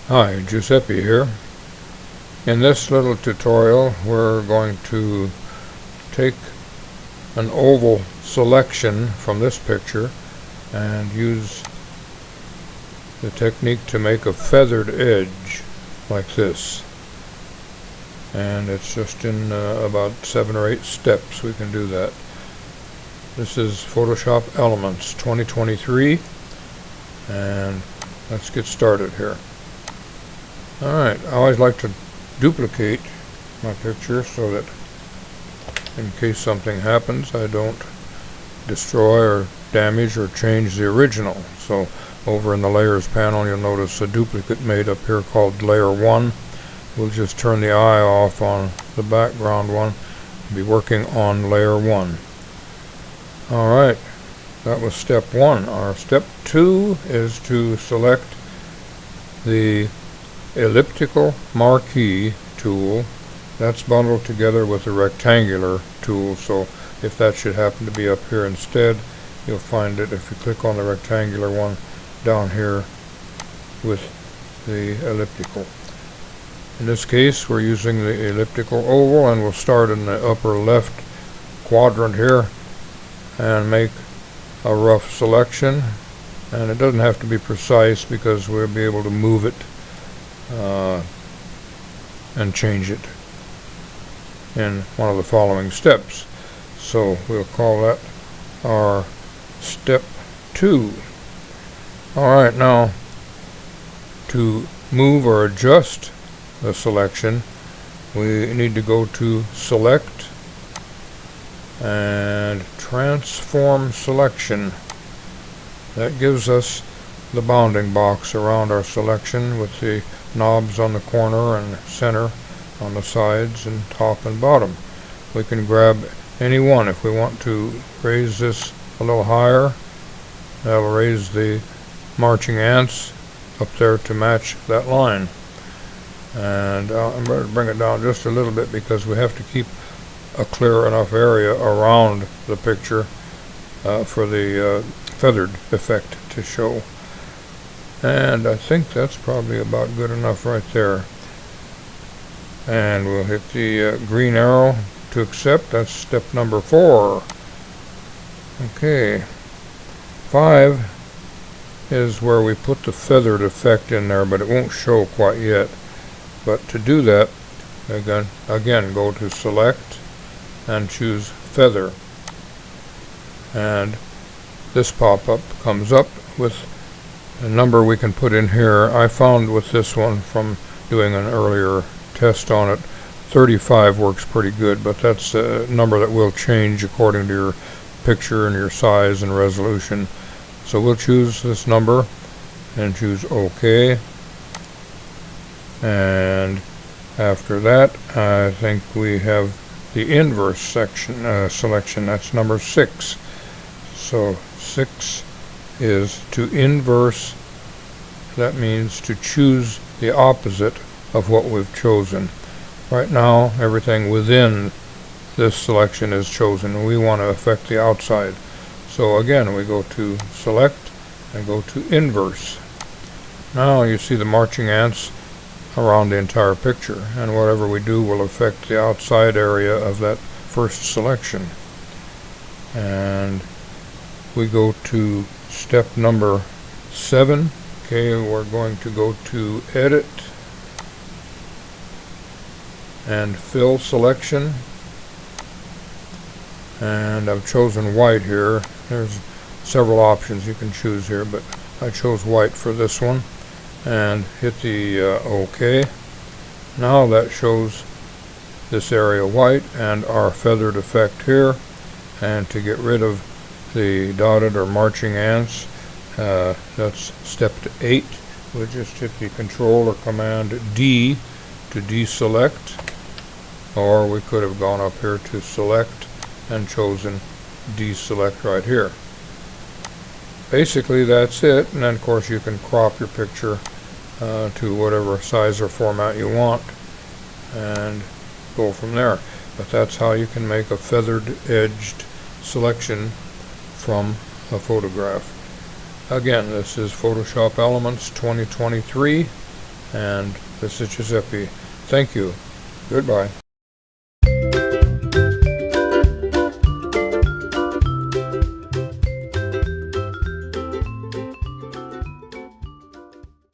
Hi, Giuseppe here. In this little tutorial we're going to take an oval selection from this picture and use the technique to make a feathered edge like this. And it's just in about 7 or 8 steps we can do that. This is Photoshop Elements 2023, and let's get started here. Alright, I always like to duplicate my picture so that in case something happens I don't destroy or damage or change the original. So over in the layers panel you'll notice a duplicate made up here called layer 1. We'll just turn the eye off on the background one and be working on layer 1. Alright, that was step 1. Our step 2 is to select the elliptical marquee tool. That's bundled together with the rectangular tool, so if that should happen to be up here instead, you'll find it if you click on the rectangular one down here with the elliptical. In this case we're using the elliptical oval, and we'll start in the upper left quadrant here and make a rough selection, and it doesn't have to be precise because we'll be able to move it and change it in one of the following steps. So we'll call that our step 2. Alright, now to move or adjust the selection we need to go to Select and Transform Selection. That gives us the bounding box around our selection with the knobs on the corner and center on the sides and top and bottom. We can grab any one. If we want to raise this a little higher, that'll raise the marching ants up there to match that line. And I'm going to bring it down just a little bit because we have to keep a clear enough area around the picture for the feathered effect to show. And I think that's probably about good enough right there. And we'll hit the green arrow to accept. That's step number 4. Okay. 5 is where we put the feathered effect in there, but it won't show quite yet. But to do that, again go to Select and choose Feather. And this pop-up comes up with a number we can put in here. I found with this one from doing an earlier test on it, 35 works pretty good, but that's a number that will change according to your picture and your size and resolution. So we'll choose this number and choose OK. And after that I think we have the inverse selection. That's number 6. So 6 is to inverse. That means to choose the opposite of what we've chosen. Right now everything within this selection is chosen. We want to affect the outside. So again we go to Select and go to Inverse. Now you see the marching ants around the entire picture, and whatever we do will affect the outside area of that first selection. And we go to step number 7. Okay, we're going to go to Edit and Fill Selection, and I've chosen white here. There's several options you can choose here, but I chose white for this one, and hit the OK. Now that shows this area white and our feathered effect here. And to get rid of the dotted or marching ants, that's step 8. We'll just hit the Control or Command D to deselect, or we could have gone up here to Select and chosen deselect right here. Basically that's it, and then of course you can crop your picture to whatever size or format you want and go from there. But that's how you can make a feathered edged selection from a photograph. Again, this is Photoshop Elements 2023, And this is Giuseppe. Thank you. Goodbye.